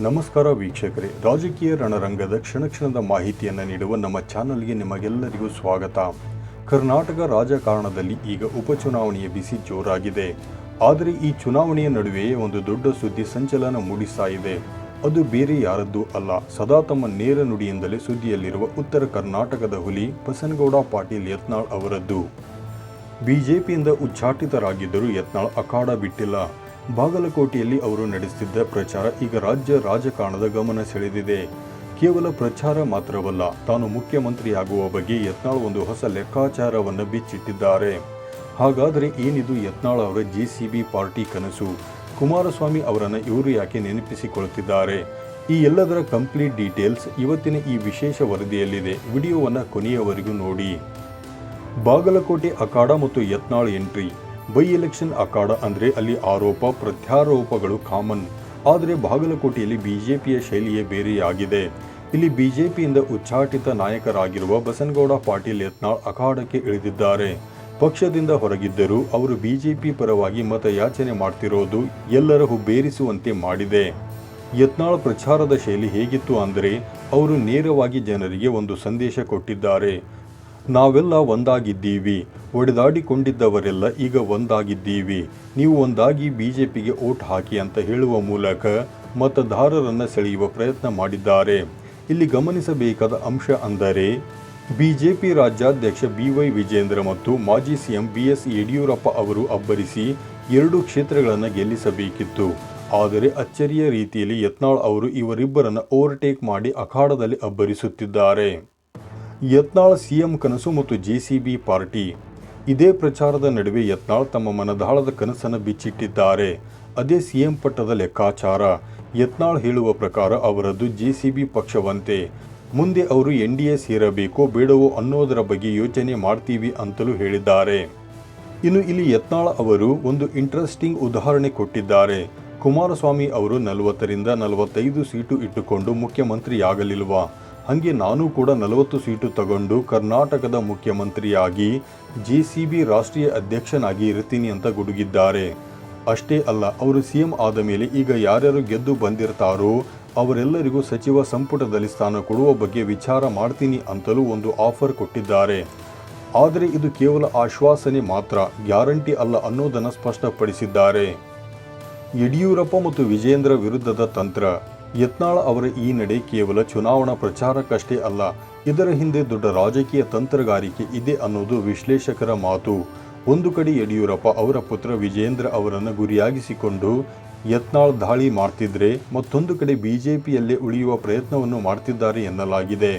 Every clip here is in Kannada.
ನಮಸ್ಕಾರ ವೀಕ್ಷಕರೇ, ರಾಜಕೀಯ ರಣರಂಗದ ಕ್ಷಣದ ಮಾಹಿತಿಯನ್ನು ನೀಡುವ ನಮ್ಮ ಚಾನಲ್ಗೆ ನಿಮಗೆಲ್ಲರಿಗೂ ಸ್ವಾಗತ. ಕರ್ನಾಟಕ ರಾಜಕಾರಣದಲ್ಲಿ ಈಗ ಉಪಚುನಾವಣೆಯ ಬಿಸಿ ಜೋರಾಗಿದೆ. ಆದರೆ ಈ ಚುನಾವಣೆಯ ನಡುವೆಯೇ ಒಂದು ದೊಡ್ಡ ಸುದ್ದಿ ಸಂಚಲನ ಮೂಡಿಸ್ತಾ ಇದೆ. ಅದು ಬೇರೆ ಯಾರದ್ದೂ ಅಲ್ಲ, ಸದಾ ತಮ್ಮ ನೇರ ನುಡಿಯಿಂದಲೇ ಸುದ್ದಿಯಲ್ಲಿರುವ ಉತ್ತರ ಕರ್ನಾಟಕದ ಹುಲಿ ಬಸನಗೌಡ ಪಾಟೀಲ್ ಯತ್ನಾಳ್ ಅವರದ್ದು. ಬಿಜೆಪಿಯಿಂದ ಉಚ್ಚಾಟಿತರಾಗಿದ್ದರೂ ಯತ್ನಾಳ್ ಅಖಾಡ ಬಿಟ್ಟಿಲ್ಲ. ಬಾಗಲಕೋಟೆಯಲ್ಲಿ ಅವರು ನಡೆಸುತ್ತಿದ್ದ ಪ್ರಚಾರ ಈಗ ರಾಜ್ಯ ರಾಜಕಾರಣದ ಗಮನ ಸೆಳೆದಿದೆ. ಕೇವಲ ಪ್ರಚಾರ ಮಾತ್ರವಲ್ಲ, ತಾನು ಮುಖ್ಯಮಂತ್ರಿಯಾಗುವ ಬಗ್ಗೆ ಯತ್ನಾಳ್ ಒಂದು ಹೊಸ ಲೆಕ್ಕಾಚಾರವನ್ನು ಬಿಚ್ಚಿಟ್ಟಿದ್ದಾರೆ. ಹಾಗಾದರೆ ಏನಿದು ಯತ್ನಾಳ್ ಅವರ ಜೆಸಿಬಿ ಪಾರ್ಟಿ ಕನಸು? ಕುಮಾರಸ್ವಾಮಿ ಅವರನ್ನು ಇವರು ಯಾಕೆ ನೆನಪಿಸಿಕೊಳ್ಳುತ್ತಿದ್ದಾರೆ? ಈ ಎಲ್ಲದರ ಕಂಪ್ಲೀಟ್ ಡೀಟೇಲ್ಸ್ ಇವತ್ತಿನ ಈ ವಿಶೇಷ ವರದಿಯಲ್ಲಿದೆ. ವಿಡಿಯೋವನ್ನು ಕೊನೆಯವರೆಗೂ ನೋಡಿ. ಬಾಗಲಕೋಟೆ ಅಖಾಡ ಮತ್ತು ಯತ್ನಾಳ್ ಎಂಟ್ರಿ. ಬೈ ಎಲೆಕ್ಷನ್ ಅಖಾಡ ಅಂದರೆ ಅಲ್ಲಿ ಆರೋಪ ಪ್ರತ್ಯಾರೋಪಗಳು ಕಾಮನ್. ಆದರೆ ಬಾಗಲಕೋಟೆಯಲ್ಲಿ ಬಿಜೆಪಿಯ ಶೈಲಿಯೇ ಬೇರೆಯಾಗಿದೆ. ಇಲ್ಲಿ ಬಿಜೆಪಿಯಿಂದ ಉಚ್ಚಾಟಿತ ನಾಯಕರಾಗಿರುವ ಬಸನಗೌಡ ಪಾಟೀಲ್ ಯತ್ನಾಳ್ ಅಖಾಡಕ್ಕೆ ಇಳಿದಿದ್ದಾರೆ. ಪಕ್ಷದಿಂದ ಹೊರಗಿದ್ದರೂ ಅವರು ಬಿಜೆಪಿ ಪರವಾಗಿ ಮತಯಾಚನೆ ಮಾಡ್ತಿರೋದು ಎಲ್ಲರ ಹುಬ್ಬೇರಿಸುವಂತೆ ಮಾಡಿದೆ. ಯತ್ನಾಳ್ ಪ್ರಚಾರದ ಶೈಲಿ ಹೇಗಿತ್ತು ಅಂದರೆ, ಅವರು ನೇರವಾಗಿ ಜನರಿಗೆ ಒಂದು ಸಂದೇಶ ಕೊಟ್ಟಿದ್ದಾರೆ. ನಾವೆಲ್ಲ ಒಂದಾಗಿದ್ದೀವಿ, ಒಡೆದಾಡಿಕೊಂಡಿದ್ದವರೆಲ್ಲ ಈಗ ಒಂದಾಗಿದ್ದೀವಿ, ನೀವು ಒಂದಾಗಿ ಬಿಜೆಪಿಗೆ ಓಟ್ ಹಾಕಿ ಅಂತ ಹೇಳುವ ಮೂಲಕ ಮತದಾರರನ್ನು ಸೆಳೆಯುವ ಪ್ರಯತ್ನ ಮಾಡಿದ್ದಾರೆ. ಇಲ್ಲಿ ಗಮನಿಸಬೇಕಾದ ಅಂಶ ಅಂದರೆ, ಬಿಜೆಪಿ ರಾಜ್ಯಾಧ್ಯಕ್ಷ BY ವಿಜೇಂದ್ರ ಮತ್ತು ಮಾಜಿ ಸಿಎಂ BS ಯಡಿಯೂರಪ್ಪ ಅವರು ಅಬ್ಬರಿಸಿ 2 ಕ್ಷೇತ್ರಗಳನ್ನು ಗೆಲ್ಲಿಸಬೇಕಿತ್ತು. ಆದರೆ ಅಚ್ಚರಿಯ ರೀತಿಯಲ್ಲಿ ಯತ್ನಾಳ್ ಅವರು ಇವರಿಬ್ಬರನ್ನು ಓವರ್ಟೇಕ್ ಮಾಡಿ ಅಖಾಡದಲ್ಲಿ ಅಬ್ಬರಿಸುತ್ತಿದ್ದಾರೆ. ಯತ್ನಾಳ್ ಸಿಎಂ ಕನಸು ಮತ್ತು ಜೆಸಿಬಿ ಪಾರ್ಟಿ. ಇದೇ ಪ್ರಚಾರದ ನಡುವೆ ಯತ್ನಾಳ್ ತಮ್ಮ ಮನದಾಳದ ಕನಸನ್ನು ಬಿಚ್ಚಿಟ್ಟಿದ್ದಾರೆ. ಅದೇ ಸಿಎಂ ಪಟ್ಟದ ಲೆಕ್ಕಾಚಾರ. ಯತ್ನಾಳ್ ಹೇಳುವ ಪ್ರಕಾರ ಅವರದ್ದು ಜೆಸಿಬಿ ಪಕ್ಷವಂತೆ. ಮುಂದೆ ಅವರು NDA ಸೇರಬೇಕೋ ಬೇಡವೋ ಅನ್ನೋದರ ಬಗ್ಗೆ ಯೋಚನೆ ಮಾಡ್ತೀವಿ ಅಂತಲೂ ಹೇಳಿದ್ದಾರೆ. ಇನ್ನು ಇಲ್ಲಿ ಯತ್ನಾಳ್ ಅವರು ಒಂದು ಇಂಟ್ರೆಸ್ಟಿಂಗ್ ಉದಾಹರಣೆ ಕೊಟ್ಟಿದ್ದಾರೆ. ಕುಮಾರಸ್ವಾಮಿ ಅವರು 40ರಿಂದ 45 ಸೀಟು ಇಟ್ಟುಕೊಂಡು ಮುಖ್ಯಮಂತ್ರಿಯಾಗಲಿಲ್ವಾ? ಹಾಗೆ ನಾನು ಕೂಡ 40 ಸೀಟು ತಗೊಂಡು ಕರ್ನಾಟಕದ ಮುಖ್ಯಮಂತ್ರಿಯಾಗಿ ಜೆಸಿಬಿ ರಾಷ್ಟ್ರೀಯ ಅಧ್ಯಕ್ಷನಾಗಿ ಇರ್ತೀನಿ ಅಂತ ಗುಡುಗಿದ್ದಾರೆ. ಅಷ್ಟೇ ಅಲ್ಲ, ಅವರು ಸಿಎಂ ಆದ ಮೇಲೆ ಈಗ ಯಾರ್ಯಾರು ಗೆದ್ದು ಬಂದಿರ್ತಾರೋ ಅವರೆಲ್ಲರಿಗೂ ಸಚಿವ ಸಂಪುಟದಲ್ಲಿ ಸ್ಥಾನ ಕೊಡುವ ಬಗ್ಗೆ ವಿಚಾರ ಮಾಡ್ತೀನಿ ಅಂತಲೂ ಒಂದು ಆಫರ್ ಕೊಟ್ಟಿದ್ದಾರೆ. ಆದರೆ ಇದು ಕೇವಲ ಆಶ್ವಾಸನೆ ಮಾತ್ರ, ಗ್ಯಾರಂಟಿ ಅಲ್ಲ ಅನ್ನೋದನ್ನು ಸ್ಪಷ್ಟಪಡಿಸಿದ್ದಾರೆ. ಯಡಿಯೂರಪ್ಪ ಮತ್ತು ವಿಜೇಂದ್ರ ವಿರುದ್ಧದ ತಂತ್ರ. ಯತ್ನಾಳ್ ಅವರ ಈ ನಡೆ ಕೇವಲ ಚುನಾವಣಾ ಪ್ರಚಾರಕ್ಕಷ್ಟೇ ಅಲ್ಲ, ಇದರ ಹಿಂದೆ ದೊಡ್ಡ ರಾಜಕೀಯ ತಂತ್ರಗಾರಿಕೆ ಇದೆ ಅನ್ನೋದು ವಿಶ್ಲೇಷಕರ ಮಾತು. ಒಂದು ಕಡೆ ಯಡಿಯೂರಪ್ಪ ಅವರ ಪುತ್ರ ವಿಜೇಂದ್ರ ಅವರನ್ನು ಗುರಿಯಾಗಿಸಿಕೊಂಡು ಯತ್ನಾಳ್ ದಾಳಿ ಮಾಡ್ತಿದ್ರೆ, ಮತ್ತೊಂದು ಕಡೆ ಬಿಜೆಪಿಯಲ್ಲೇ ಉಳಿಯುವ ಪ್ರಯತ್ನವನ್ನು ಮಾಡ್ತಿದ್ದಾರೆ ಎನ್ನಲಾಗಿದೆ.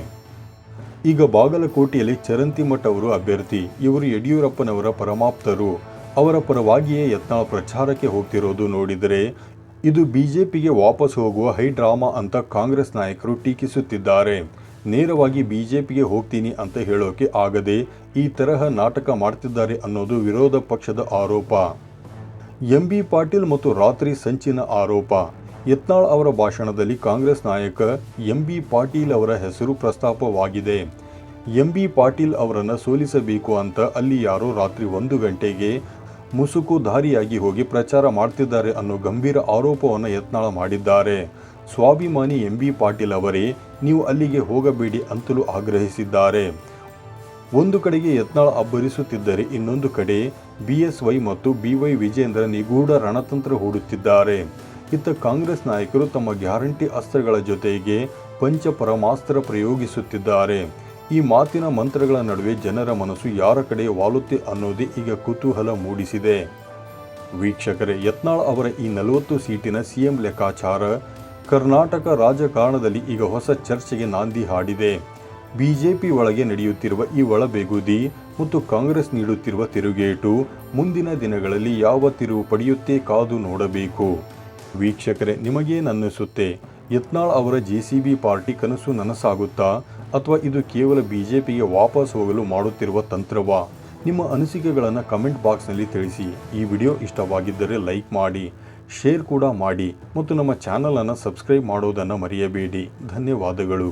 ಈಗ ಬಾಗಲಕೋಟೆಯಲ್ಲಿ ಚರಂತಿಮಠ್ ಅವರು ಅಭ್ಯರ್ಥಿ. ಇವರು ಯಡಿಯೂರಪ್ಪನವರ ಪರಮಾಪ್ತರು. ಅವರ ಪರವಾಗಿಯೇ ಯತ್ನಾಳ್ ಪ್ರಚಾರಕ್ಕೆ ಹೋಗ್ತಿರೋದು ನೋಡಿದರೆ ಇದು ಬಿಜೆಪಿಗೆ ವಾಪಸ್ ಹೋಗುವ ಹೈ ಡ್ರಾಮಾ ಅಂತ ಕಾಂಗ್ರೆಸ್ ನಾಯಕರು ಟೀಕಿಸುತ್ತಿದ್ದಾರೆ. ನೇರವಾಗಿ ಬಿಜೆಪಿಗೆ ಹೋಗ್ತೀನಿ ಅಂತ ಹೇಳೋಕೆ ಆಗದೆ ಈ ತರಹ ನಾಟಕ ಮಾಡ್ತಿದ್ದಾರೆ ಅನ್ನೋದು ವಿರೋಧ ಪಕ್ಷದ ಆರೋಪ. MB ಪಾಟೀಲ್ ಮತ್ತು ರಾತ್ರಿ ಸಂಚಿನ ಆರೋಪ. ಯತ್ನಾಳ್ ಅವರ ಭಾಷಣದಲ್ಲಿ ಕಾಂಗ್ರೆಸ್ ನಾಯಕ MB ಪಾಟೀಲ್ ಅವರ ಹೆಸರು ಪ್ರಸ್ತಾಪವಾಗಿದೆ. MB ಪಾಟೀಲ್ ಅವರನ್ನು ಸೋಲಿಸಬೇಕು ಅಂತ ಅಲ್ಲಿ ಯಾರೋ ರಾತ್ರಿ 1 ಗಂಟೆಗೆ ಮುಸುಕುಧಾರಿಯಾಗಿ ಹೋಗಿ ಪ್ರಚಾರ ಮಾಡ್ತಿದ್ದಾರೆ ಅನ್ನೋ ಗಂಭೀರ ಆರೋಪವನ್ನು ಯತ್ನಾಳ್ ಮಾಡಿದ್ದಾರೆ. ಸ್ವಾಭಿಮಾನಿ MB ಪಾಟೀಲ್ ಅವರೇ, ನೀವು ಅಲ್ಲಿಗೆ ಹೋಗಬೇಡಿ ಅಂತಲೂ ಆಗ್ರಹಿಸಿದ್ದಾರೆ. ಒಂದು ಕಡೆಗೆ ಯತ್ನಾಳ್ ಅಬ್ಬರಿಸುತ್ತಿದ್ದರೆ ಇನ್ನೊಂದು ಕಡೆ BSY ಮತ್ತು BY ವಿಜೇಂದ್ರ ನಿಗೂಢ ರಣತಂತ್ರ ಹೂಡುತ್ತಿದ್ದಾರೆ. ಇತ್ತ ಕಾಂಗ್ರೆಸ್ ನಾಯಕರು ತಮ್ಮ ಗ್ಯಾರಂಟಿ ಅಸ್ತ್ರಗಳ ಜೊತೆಗೆ ಪಂಚಪರಮಾಸ್ತ್ರ ಪ್ರಯೋಗಿಸುತ್ತಿದ್ದಾರೆ. ಈ ಮಾತಿನ ಮಂತ್ರಗಳ ನಡುವೆ ಜನರ ಮನಸ್ಸು ಯಾರ ಕಡೆ ವಾಲುತ್ತೆ ಅನ್ನೋದೇ ಈಗ ಕುತೂಹಲ ಮೂಡಿಸಿದೆ. ವೀಕ್ಷಕರೇ, ಯತ್ನಾಳ್ ಅವರ ಈ 40 ಸೀಟಿನ ಸಿಎಂ ಲೆಕ್ಕಾಚಾರ ಕರ್ನಾಟಕ ರಾಜಕಾರಣದಲ್ಲಿ ಈಗ ಹೊಸ ಚರ್ಚೆಗೆ ನಾಂದಿ ಹಾಡಿದೆ. ಬಿಜೆಪಿ ಒಳಗೆ ನಡೆಯುತ್ತಿರುವ ಈ ಒಳಬೇಗುದಿ ಮತ್ತು ಕಾಂಗ್ರೆಸ್ ನೀಡುತ್ತಿರುವ ತಿರುಗೇಟು ಮುಂದಿನ ದಿನಗಳಲ್ಲಿ ಯಾವ ತಿರುವು ಪಡೆಯುತ್ತೆ ಕಾದು ನೋಡಬೇಕು. ವೀಕ್ಷಕರೇ, ನಿಮಗೇನನ್ನಿಸುತ್ತೆ? ಯತ್ನಾಳ್ ಅವರ ಜೆಸಿಬಿ ಪಾರ್ಟಿ ಕನಸು ನನಸಾಗುತ್ತಾ, ಅಥವಾ ಇದು ಕೇವಲ ಬಿಜೆಪಿಗೆ ವಾಪಸ್ ಹೋಗಲು ಮಾಡುತ್ತಿರುವ ತಂತ್ರವಾ? ನಿಮ್ಮ ಅನಿಸಿಕೆಗಳನ್ನು ಕಮೆಂಟ್ ಬಾಕ್ಸ್ನಲ್ಲಿ ತಿಳಿಸಿ. ಈ ವಿಡಿಯೋ ಇಷ್ಟವಾಗಿದ್ದರೆ ಲೈಕ್ ಮಾಡಿ, ಶೇರ್ ಕೂಡ ಮಾಡಿ ಮತ್ತು ನಮ್ಮ ಚಾನಲನ್ನು ಸಬ್ಸ್ಕ್ರೈಬ್ ಮಾಡೋದನ್ನು ಮರೆಯಬೇಡಿ. ಧನ್ಯವಾದಗಳು.